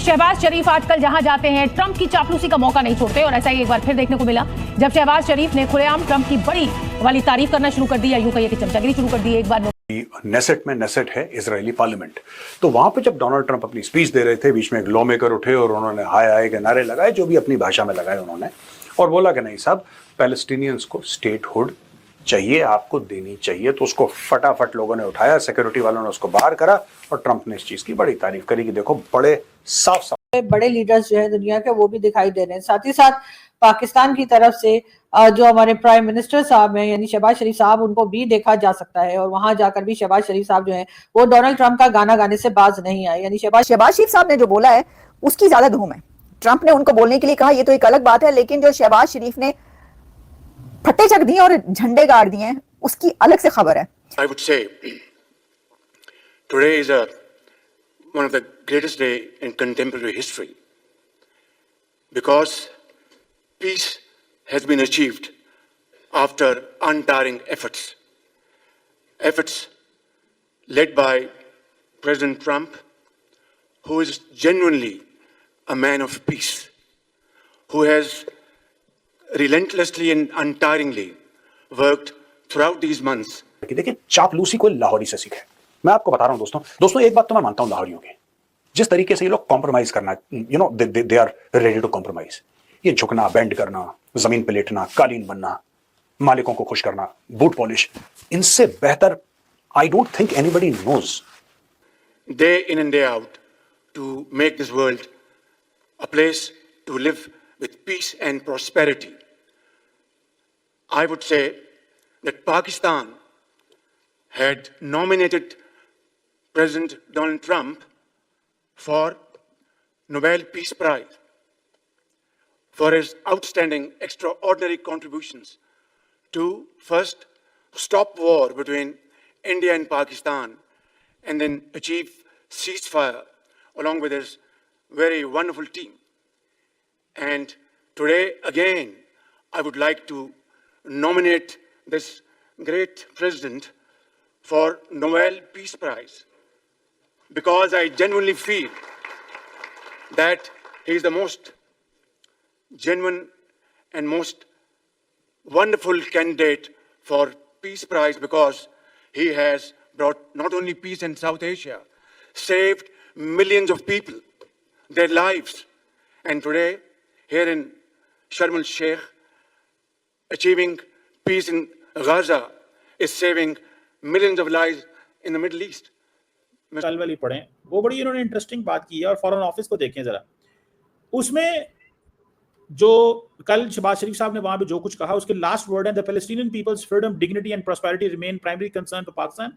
शहबाज शरीफ आजकल जहां जाते हैं ट्रंप की चापलूसी का मौका नहीं छोड़ते, और ऐसा ही एक बार फिर देखने को मिला जब शहबाज शरीफ ने खुलेआम ट्रंप की बड़ी वाली तारीफ करना शुरू कर दी, या यूं कहिए कि चमचागिरी शुरू कर दी। एक बार नेसेट में, नेसेट है इजरायली पार्लियामेंट, तो वहां पे जब डोनाल्ड ट्रंप अपनी स्पीच दे रहे थे, बीच में एक लॉ मेकर उठे और उन्होंने हाय हाय के नारे लगाए, जो भी अपनी भाषा में लगाए उन्होंने, और बोला कि नहीं साहब, पैलेस्टीनियंस को स्टेटहुड चाहिए, आपको देनी चाहिए। तो उसको फटाफट लोगों ने उठाया, सिक्योरिटी वालों ने उसको बाहर करा, और ट्रंप ने इस चीज की बड़ी तारीफ करी कि देखो बड़े साफ साफ बड़े लीडर्स जो है दुनिया के वो भी दिखाई दे रहे हैं। साथ ही साथ पाकिस्तान की तरफ से जो हमारे प्राइम मिनिस्टर साहब हैं यानी शहबाज शरीफ साहब, उनको भी देखा जा सकता है, और वहां जाकर भी शहबाज शरीफ साहब जो है वो डोनाल्ड ट्रंप का गाना गाने से बाज नहीं आए। यानी शहबाज शरीफ साहब ने जो बोला है उसकी ज्यादा धूम है। ट्रंप ने उनको बोलने के लिए कहा, ये तो एक अलग बात है, लेकिन जो शहबाज शरीफ ने फट्टे चक दिए और झंडे गाड़ दिए हैं उसकी अलग से खबर है। I would say today is one of the greatest day in contemporary history because peace has been achieved after untiring efforts led by President Trump, who is genuinely a man of peace, who has relentlessly and untiringly worked throughout these months. देखिए, चापलूसी कोई लाहौरी से सीखे। मैं आपको बता रहा हूं दोस्तों एक बात तो मैं मानता हूं लाहौरियों की, जिस तरीके से ये लोग कॉम्प्रोमाइज करना, you know, they are ready to compromise. ये झुकना, बेंड करना, जमीन पे लेटना, कालीन बनना, मालिकों को खुश करना, बूट पॉलिश, इनसे बेहतर I don't think anybody knows. Day in and day out to make this world a place to live with peace and prosperity. I would say that Pakistan had nominated President Donald Trump for Nobel Peace Prize for his outstanding, extraordinary contributions to first stop war between India and Pakistan and then achieve ceasefire along with his very wonderful team. And today, again, I would like to nominate this great president for Nobel Peace Prize because I genuinely feel that he is the most genuine and most wonderful candidate for Peace Prize because he has brought not only peace in South Asia, saved millions of people, their lives, and today, here in Sharm el-Sheikh, achieving peace in Gaza is saving millions of lives in the Middle East. कल वाली पढ़ें, वो बड़ी इन्होंने interesting बात की है, और फॉरेन ऑफिस को देखें जरा। उसमें जो कल शहबाज शरीफ साहब ने वहां पे जो कुछ कहा, उसके लास्ट वर्ड है, the Palestinian people's freedom, dignity and prosperity remain primary concern for Pakistan.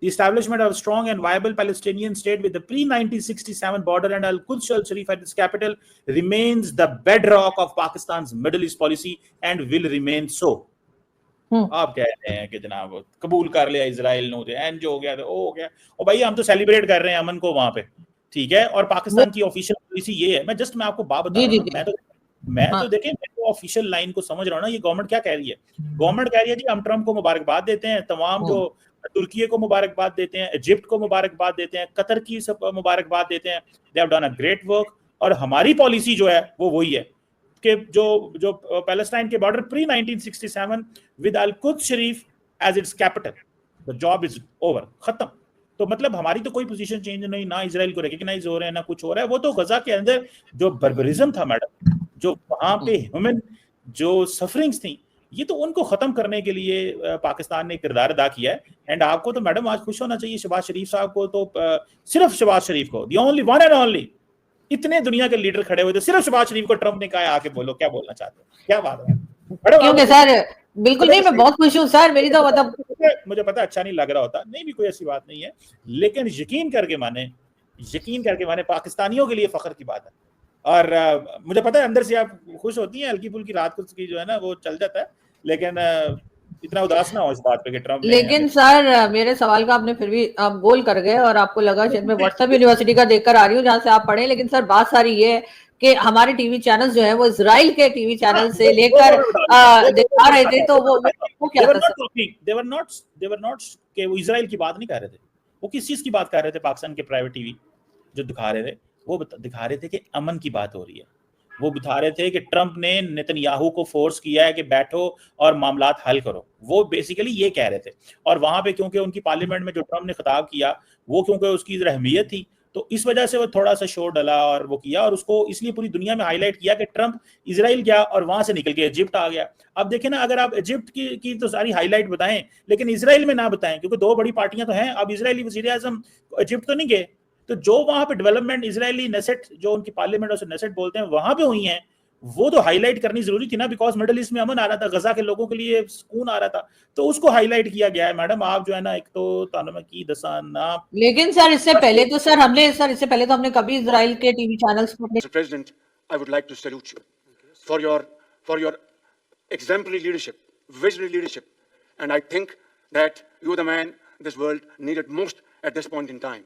The establishment of a strong and viable Palestinian state with the pre-1967 border and Al-Quds al-Sharif at its capital remains the bedrock of Pakistan's Middle East policy and will remain so. आप कहते हैं कि जनाब कबूल कर लिया Israel ने, and जो हो गया वो हो गया, और भाई हम तो सेलिब्रेट कर रहे हैं अमन को वहां पे, ठीक है। और पाकिस्तान की ऑफिशियल पॉलिसी ये है, मैं आपको बात बता रहा हूं, मैं तो देखें, मैं तो ऑफिशियल लाइन को समझ रहा हूँ ना। ये गवर्नमेंट क्या कह रही है? गवर्नमेंट कह रही है जी हम ट्रंप को मुबारकबाद देते हैं, तमाम जो तुर्की को मुबारकबाद देते हैं, इजिप्ट को मुबारकबाद देते हैं, कतर की सब मुबारकबाद देते हैं, they have done a great work. और हमारी पॉलिसी जो है वो वही है कि जो पैलेस्टाइन के बॉर्डर प्री 1967 विद अल कुद्स शरीफ as its capital, the job is over, खत्म। तो मतलब हमारी तो कोई पोजीशन चेंज नहीं, ना इजराइल को रिकॉग्नाइज हो रहे हैं, ना कुछ हो रहा है। वो तो गजा के अंदर जो बर्बरिज्म था मैडम, जो वहां पे ह्यूमन जो सफरिंग्स थी, ये तो उनको खत्म करने के लिए पाकिस्तान ने किरदार अदा किया है। एंड आपको तो मैडम आज खुश होना चाहिए शहबाज शरीफ साहब को, तो सिर्फ शहबाज शरीफ को, the only one and only, इतने दुनिया के लीडर खड़े हुए थे, सिर्फ शहबाज शरीफ को ट्रंप ने कहा आके बोलो, क्या बोलना चाहते हो, क्या बात है क्योंकि सर बिल्कुल नहीं, मैं बहुत खुश हूँ सर। मेरी तो मतलब मुझे पता अच्छा नहीं लग रहा होता, नहीं भी कोई ऐसी बात नहीं है, लेकिन यकीन करके माने पाकिस्तानियों के लिए फख्र की बात है। और मुझे पता है अंदर से आप खुश होती हैं, हल्की फुल्की रात को की जो है ना वो चल जाता है, लेकिन इतना उदास ना हो इस बात पे कि ट्रंप। लेकिन सर मेरे सवाल का आपने फिर भी आप गोल कर गए, और आपको लगा शायद मैं व्हाट्सएप यूनिवर्सिटी का देखकर आ रही हूँ जहाँ से आप पढ़े। लेकिन सर बात सारी ये है कि हमारे टीवी चैनल्स जो है वो इजराइल के टीवी चैनल से लेकर दिखा रहे थे, तो वो क्या था? they were not कि वो इजराइल की बात नहीं कर रहे थे, वो किस चीज की बात कर रहे थे? पाकिस्तान के प्राइवेट टीवी जो दिखा रहे थे वो दिखा रहे थे कि अमन की बात हो रही है। वो बता रहे थे कि ट्रंप ने नेतन्याहू को फोर्स किया है कि बैठो और मामलात हल करो, वो बेसिकली ये कह रहे थे। और वहां पे क्योंकि उनकी पार्लियामेंट में जो ट्रंप ने खिताब किया वो क्योंकि उसकी अहमियत थी, तो इस वजह से वो थोड़ा सा शोर डला और वो किया, और उसको इसलिए पूरी दुनिया में हाईलाइट किया कि ट्रंप इजराइल गया और वहां से निकल के इजिप्ट आ गया। अब देखें ना, अगर आप इजिप्ट की तो सारी हाईलाइट बताएं लेकिन इजराइल में ना बताएं, क्योंकि दो बड़ी पार्टियां तो हैं। अब इजरायली वजीर आजम इजिप्ट तो नहीं गए, तो जो वहां पे डेवलपमेंट इजरायली नेसेट, जो उनकी पार्लियामेंट उसे नेसेट बोलते हैं, वहां पे हुई हैं, वो तो हाईलाइट करनी जरूरी थी ना, बिकॉज मिडिल ईस्ट में अमन आ रहा था, गजा के लोगों के लिए सुकून आ रहा था, तो उसको हाईलाइट किया गया है। मैडम आप जो है ना, एक तो तानुमा की दसान ना, लेकिन सर इससे पहले तो हमने कभी इजराइल के टीवी चैनल्स को अपने Mr. President, I would like to salute you for your exemplary leadership, visionary leadership, and I think that you are the man this world needed most at this point in time.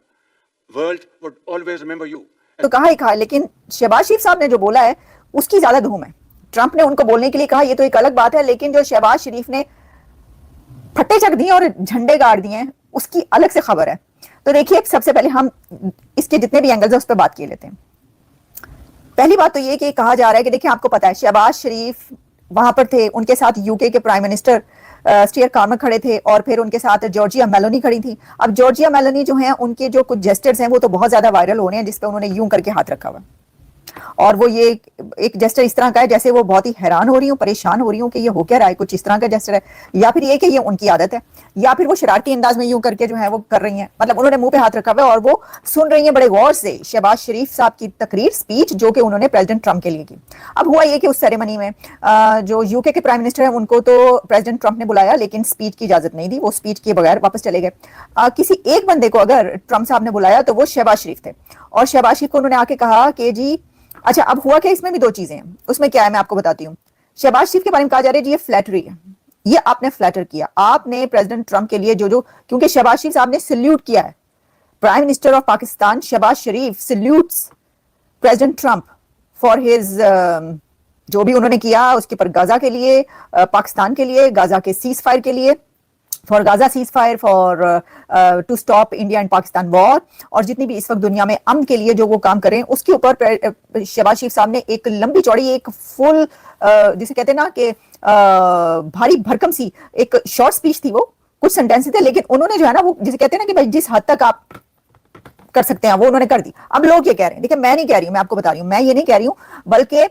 World would always remember you. तो कहा ही कहा, लेकिन शहबाज शरीफ साहब ने जो बोला है उसकी ज्यादा धूम है। ट्रंप ने उनको बोलने के लिए कहा ये तो एक अलग बात है, लेकिन जो शहबाज शरीफ ने फट्टे चक दिए और झंडे गाड़ दिए हैं उसकी अलग से खबर है। तो देखिए, सबसे पहले हम इसके जितने भी एंगल्स हैं उस पर बात किए लेते हैं। पहली बात तो ये कि कहा जा रहा है कि देखिए, आपको पता है शहबाज शरीफ वहां पर थे, उनके साथ यूके के प्राइम मिनिस्टर स्टीयर कार्मर खड़े थे और फिर उनके साथ जॉर्जिया मेलोनी खड़ी थी। अब जॉर्जिया मेलोनी जो है, उनके जो कुछ जेस्टर्स हैं वो तो बहुत ज्यादा वायरल हो रहे हैं, जिसपे उन्होंने यूं करके हाथ रखा हुआ, और वो ये एक जेस्टर इस तरह का है जैसे वो बहुत ही हैरान हो रही हूँ, परेशान हो रही हूँ कि ये हो क्या रहा है, कुछ इस तरह का जेस्टर है, या फिर ये कि ये उनकी आदत है, या फिर वो शरारती अंदाज में यूं करके जो है वो कर रही हैं। मतलब उन्होंने मुंह पे हाथ रखा हुआ है और वो सुन रही हैं बड़े गौर से शहबाज शरीफ साहब की तकरीर, स्पीच जो कि उन्होंने प्रेसिडेंट ट्रंप के लिए की। अब हुआ ये कि उस सेरेमनी में जो यूके के प्राइम मिनिस्टर है उनको तो प्रेसिडेंट ट्रंप ने बुलाया, लेकिन स्पीच की इजाजत नहीं दी, वो स्पीच किए बगैर वापस चले गए। किसी एक बंदे को अगर ट्रंप साहब ने बुलाया तो वो शहबाज शरीफ थे, और शहबाज शरीफ को उन्होंने आके कहा कि जी अच्छा, अब हुआ क्या, इसमें भी दो चीजें हैं। उसमें क्या है मैं आपको बताती हूँ। शहबाज शरीफ के बारे में कहा जा रहा है जी ये फ्लैटरी है, ये आपने फ्लैटर किया, आपने प्रेसिडेंट ट्रंप के लिए जो क्योंकि शहबाज शरीफ साहब ने सल्यूट किया है, prime minister of Pakistan Shehbaz Sharif salutes president Trump for his जो भी उन्होंने किया उसके पर, गाजा के लिए, पाकिस्तान के लिए, गाजा के सीज फायर के लिए, for Gaza ceasefire, for to stop India and Pakistan war, और जितनी भी इस वक्त दुनिया में अमन के लिए जो वो काम करें उसके ऊपर शहबाज शरीफ साहब ने एक लंबी चौड़ी, एक फुल जिसे कहते हैं ना कि भारी भरकम सी एक शॉर्ट स्पीच थी, वो कुछ सेंटेंस थे, लेकिन उन्होंने जो है ना वो जिसे कहते हैं ना कि भाई जिस हद तक आप कर सकते हैं वो उन्होंने कर दी। अब लोग ये कह रहे हैं, देखिए मैं नहीं कह रही हूं, मैं आपको बता रही हूं, मैं ये नहीं कह रही हूं, बल्कि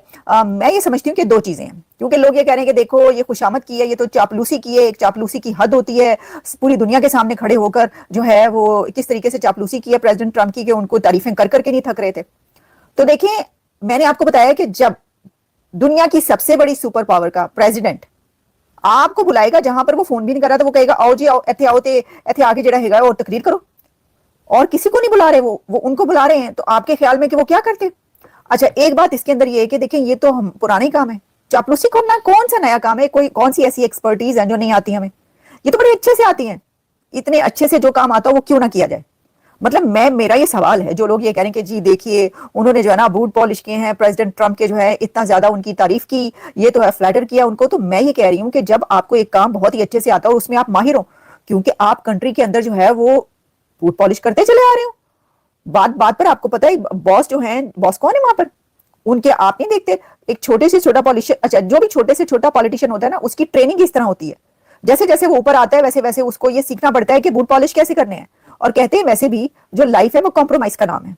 मैं ये समझती हूं कि दो चीजें हैं। क्योंकि लोग ये कह रहे हैं कि देखो ये खुशामद की है, ये तो चापलूसी की है, एक चापलूसी की हद होती है, पूरी दुनिया के सामने खड़े होकर जो है वो किस तरीके से चापलूसी की है प्रेसिडेंट ट्रंप की, कि उनको तारीफें कर करके नहीं थक रहे थे। तो देखिए, मैंने आपको बताया कि जब दुनिया की सबसे बड़ी सुपर पावर का प्रेसिडेंट आपको बुलाएगा जहां पर वो फोन भी नहीं कर रहा, तो वो कहेगा आओ जी आओ, इथे आओ ते इथे आके जेड़ा हैगा और तकरीर करो, और किसी को नहीं बुला रहे, वो उनको बुला रहे हैं। तो आपके ख्याल में कि वो क्या करते? अच्छा, एक बात इसके अंदर ये है कि देखें ये तो हम पुराने काम है, चापलूसी करना कौन सा नया काम है, कौन सी ऐसी एक्सपर्टीज है जो नहीं आती हमें, ये तो बड़े अच्छे से आती हैं। इतने अच्छे से जो काम आता है वो क्यों ना किया जाए। मतलब मेरा ये सवाल है, जो लोग ये कह रहे हैं कि जी देखिए उन्होंने जो है ना बूट पॉलिश किए हैं प्रेसिडेंट ट्रंप के, जो है इतना ज्यादा उनकी तारीफ की, ये तो है फ्लैटर किया उनको, तो मैं ये कह रही हूँ कि जब आपको एक काम बहुत ही अच्छे से आता हो, उसमें आप माहिर हो, क्योंकि आप कंट्री के अंदर जो है वो बूट पॉलिश करते चले आ रहे हो। बात पर आपको पता है बॉस जो है, बॉस कौन है वहां पर, उनके आप नहीं देखते, एक छोटे से छोटा पॉलिटिशियन, अच्छा जो भी छोटे से छोटा पॉलिटिशियन होता है ना, उसकी ट्रेनिंग इस तरह होती है, जैसे जैसे वो ऊपर आता है वैसे वैसे उसको ये सीखना पड़ता है कि बूट पॉलिश कैसे करने हैं। और कहते हैं वैसे भी जो लाइफ है वो कॉम्प्रोमाइज का नाम है।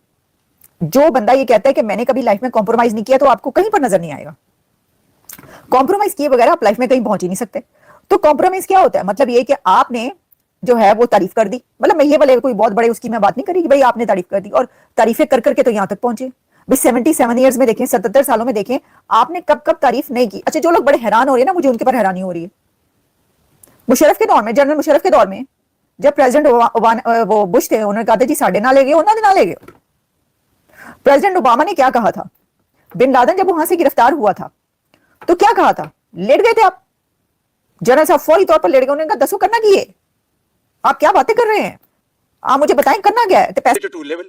जो बंदा ये कहता है कि मैंने कभी लाइफ में कॉम्प्रोमाइज नहीं किया, तो आपको कहीं पर नजर नहीं आएगा। कॉम्प्रोमाइज किए बगैर आप लाइफ में कहीं पहुंच ही नहीं सकते। तो कॉम्प्रोमाइज क्या होता है, मतलब ये कि आपने जो है वो तारीफ कर दी, मतलब मैं ये वाले कोई बहुत बड़े उसकी मैं बात नहीं करी कि भाई आपने तारीफ कर दी, और तारीफें कर करके तो यहां तक पहुंचे। भाई 77 ईयर्स में देखें, 77 सालों में देखें, आपने कब कब तारीफ नहीं की। अच्छा, जो लोग बड़े हैरान हो रहे हैं ना, मुझे उनके पर हैरानी हो रही है। मुशर्रफ के दौर में, जनरल मुशर्रफ के दौर में, जब प्रेसिडेंट वो बुश थे, उन्होंने कहा था जी साढ़े ना ले गए, उन्होंने ना ले गए। प्रेसिडेंट ओबामा ने क्या कहा था, बिन लादेन जब वहां से गिरफ्तार हुआ था तो क्या कहा था, लेट गए थे आप, जनरल साहब फौरी तौर पर लेट गए, उन्होंने कहा दसो करना की है, आप क्या बातें कर रहे हैं, आप मुझे बताएं करना क्या है। To level,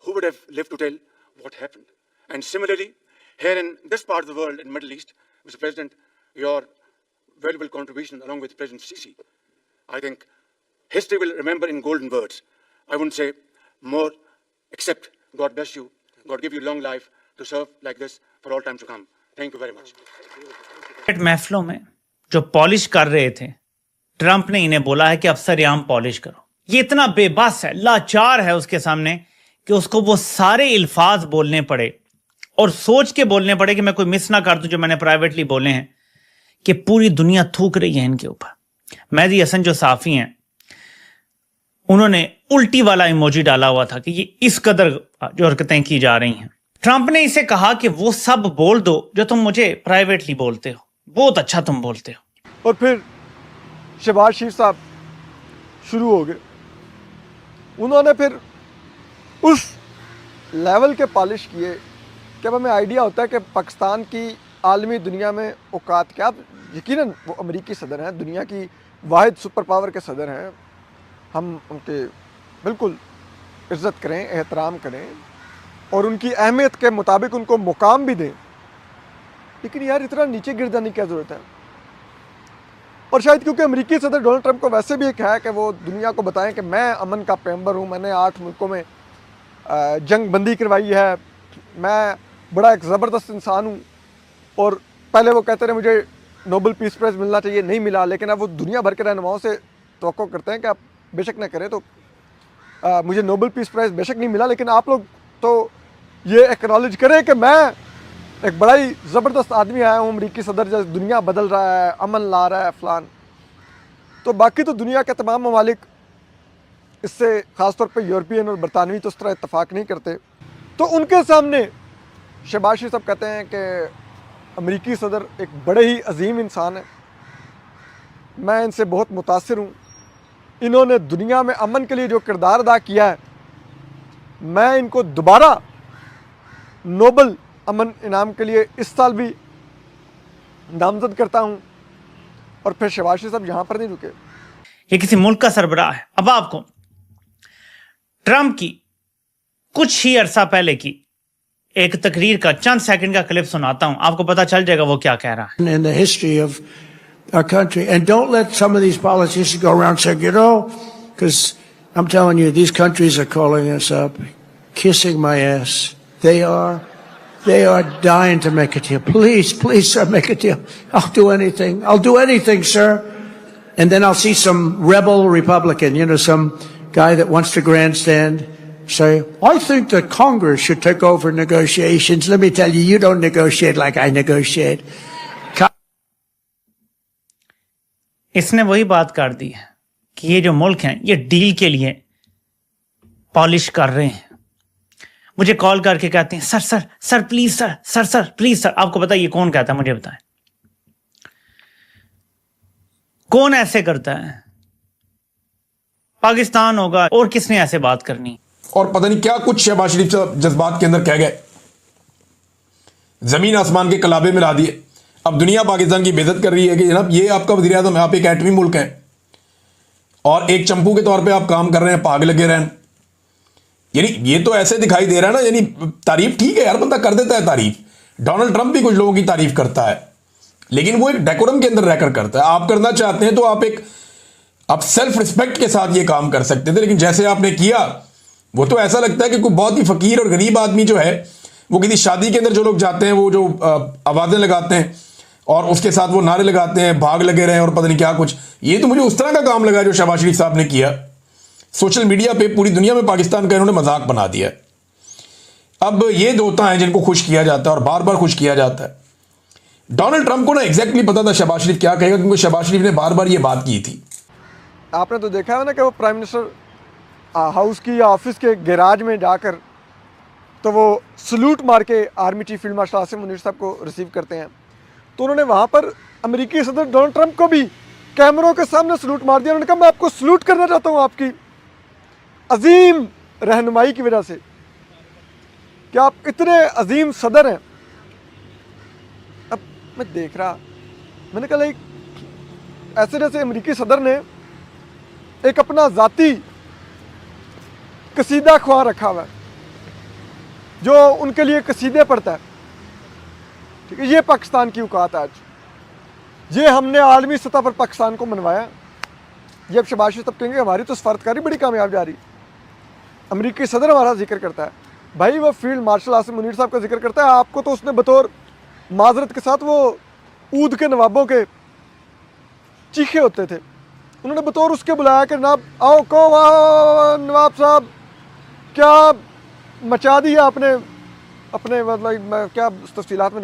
who would have lived to tell what happened? And similarly, here in this part of the world, in Middle East, Mr. President, your valuable contribution along with President Sisi, I think history will remember in golden words. I wouldn't say more, except God bless you God give you long life to serve like this for all time to come. Thank you very much. महफिलों में जो polish कर रहे थे, Trump ने इन्हें बोला है कि अब सरेआम पॉलिश करो। ये इतना बेबस है, लाचार है उसके सामने कि उसको वो सारे अल्फाज बोलने पड़े और सोच के बोलने पड़े कि मैं कोई मिस ना कर दूं जो मैंने प्राइवेटली बोले हैं, कि पूरी दुनिया थूक रही है इनके ऊपर। मेहदी हसन जो साफी हैं, उन्होंने उल्टी वाला इमोजी डाला हुआ था कि ये इस कदर जो हरकतें की जा रही हैं। ट्रंप ने इसे कहा कि वो सब बोल दो जो तुम मुझे प्राइवेटली बोलते हो, बहुत अच्छा तुम बोलते हो। और फिर शहबाज शरीफ साहब शुरू हो गए। उन्होंने फिर उस लेवल के पॉलिश किए कि अब हमें आइडिया होता है कि पाकिस्तान की आलमी दुनिया में औकात क्या। यकीनन वो अमेरिकी सदर हैं, दुनिया की वाहिद सुपर पावर के सदर हैं, हम उनके बिल्कुल इज़्ज़त करें, एहतराम करें और उनकी अहमियत के मुताबिक उनको मुकाम भी दें। लेकिन यार इतना नीचे गिर जाने की क्या ज़रूरत है। और शायद क्योंकि अमेरिकी सदर डोनाल्ड ट्रंप को वैसे भी एक है कि वो दुनिया को बताएं कि मैं अमन का पैगंबर हूँ, मैंने 8 मुल्कों में जंग बंदी करवाई है, मैं बड़ा एक ज़बरदस्त इंसान हूँ। और पहले वो कहते रहे मुझे नोबेल पीस प्राइज़ मिलना चाहिए, नहीं मिला, लेकिन अब वो दुनिया भर के रहनुमाओं से तवक्को करते हैं कि आप बेशक न करें तो मुझे नोबेल पीस प्राइज़ बेशक नहीं मिला, लेकिन आप लोग तो ये एक्नॉलेज करें कि मैं एक बड़ा ही ज़बरदस्त आदमी आया हूँ, अमरीकी सदर जैसे दुनिया बदल रहा है, अमन ला रहा है फलान। तो बाकी तो दुनिया के तमाम ममालिक इससे ख़ासतौर पे यूरोपियन और बरतानवी तो उस तरह इत्तफाक़ नहीं करते। तो उनके सामने शहबाज शरीफ साहब कहते हैं कि अमरीकी सदर एक बड़े ही अजीम इंसान है, मैं इनसे बहुत मुतासिर हूँ, इन्होंने दुनिया में अमन के लिए जो किरदार अदा किया है, मैं इनको दोबारा नोबेल अमन इनाम के लिए इस साल भी नामजद करता हूँ। और फिर शहबाज शरीफ साहब यहाँ पर नहीं रुके। ये किसी मुल्क का सरबराह है। अब आपको ट्रंप की कुछ ही अरसा पहले की एक तकरीर का चंद सेकंड का क्लिप सुनाता हूं, आपको पता चल जाएगा वो क्या कह रहा है। In the history of our country, and don't let some of these politicians go around saying, you know, because I'm telling you, these countries are calling us up, kissing my ass. They are dying to make a deal. Please, please, sir, make a deal. I'll do anything. I'll do anything, sir. And then I'll see some rebel Republican, you know, some guy that wants to grandstand, say, I think that Congress should take over negotiations. Let me tell you, you don't negotiate like I negotiate. इसने वही बात कर दी है कि ये जो मुल्क हैं ये डील के लिए पॉलिश कर रहे हैं। मुझे कॉल करके कहते हैं sir sir sir please sir sir sir please sir. आपको पता है ये कौन कहता है? मुझे बताएं, कौन ऐसे करता है? पाकिस्तान होगा और किसने ऐसे बात करनी? और पता नहीं क्या कुछ शहबाज शरीफ साहब जज्बात के अंदर कह गए, जमीन आसमान के कलाबे में ला दिए। अब दुनिया पाकिस्तान की बेइज्जत कर रही है कि जनाब ये आपका वज़ीर आज़म है, आप एक एटमी मुल्क हैं और एक चंपू के तौर पे आप काम कर रहे हैं, भाग लगे रहें। यानी ये तो ऐसे दिखाई दे रहा है ना, यानी तारीफ ठीक है यार, बंदा कर देता है तारीफ। डोनाल्ड ट्रंप भी कुछ लोगों की तारीफ करता है, लेकिन वो एक डेकोरम के अंदर रहकर करता है। आप करना चाहते हैं तो आप सेल्फ रिस्पेक्ट के साथ ये काम कर सकते थे, लेकिन जैसे आपने किया वो तो ऐसा लगता है कि कोई बहुत ही फकीर और गरीब आदमी जो है वो किसी शादी के अंदर जो लोग जाते हैं वो जो आवाज़ें लगाते हैं और उसके साथ वो नारे लगाते हैं, भाग लगे रहे और पता नहीं क्या कुछ। ये तो मुझे उस तरह का काम लगा जो शहबाज शरीफ साहब ने किया। सोशल मीडिया पे पूरी दुनिया में पाकिस्तान का इन्होंने मजाक बना दिया। अब ये दोता हैं जिनको खुश किया जाता है और बार बार खुश किया जाता है। डोनाल्ड ट्रंप को ना एग्जैक्टली पता था शहबाज शरीफ क्या कहेगा, क्योंकि शहबाज शरीफ ने बार बार ये बात की थी। आपने तो देखा है ना कि वो प्राइम मिनिस्टर हाउस की या ऑफिस के गैराज में जाकर तो वो सल्यूट मार के army chief field marshal Asim Munir साहब को रिसीव करते हैं। तो उन्होंने वहाँ पर अमेरिकी सदर डोनाल्ड ट्रंप को भी कैमरों के सामने सल्यूट मार दिया। उन्होंने कहा मैं आपको सल्यूट करना चाहता हूँ आपकी अजीम रहनुमाई की वजह से कि आप इतने अजीम सदर हैं। अब मैं देख रहा, मैंने कहा लाइक ऐसे जैसे अमेरिकी सदर ने एक अपना ज़ाती कसीदा ख्वाह रखा हुआ है जो उनके लिए कसीदे पढ़ता है। ठीक है, ये पाकिस्तान की औकात है आज। ये हमने आलमी सतह पर पाकिस्तान को मनवाया। ये अब शहबाज शरीफ कहेंगे हमारी तो सफारतकारी बड़ी कामयाब जा रही। अमेरिकी सदर हमारा जिक्र करता है, भाई वो फील्ड मार्शल आसिम मुनीर साहब का जिक्र करता है, आपको तो उसने बतौर माजरत के साथ वो ऊद के नवाबों के चीखे होते थे, उन्होंने बतौर उसके बुलाया कि जनाब आओ को नवाब साहब क्या मचा दिया आपने अपने, मतलब क्या तफसीलात में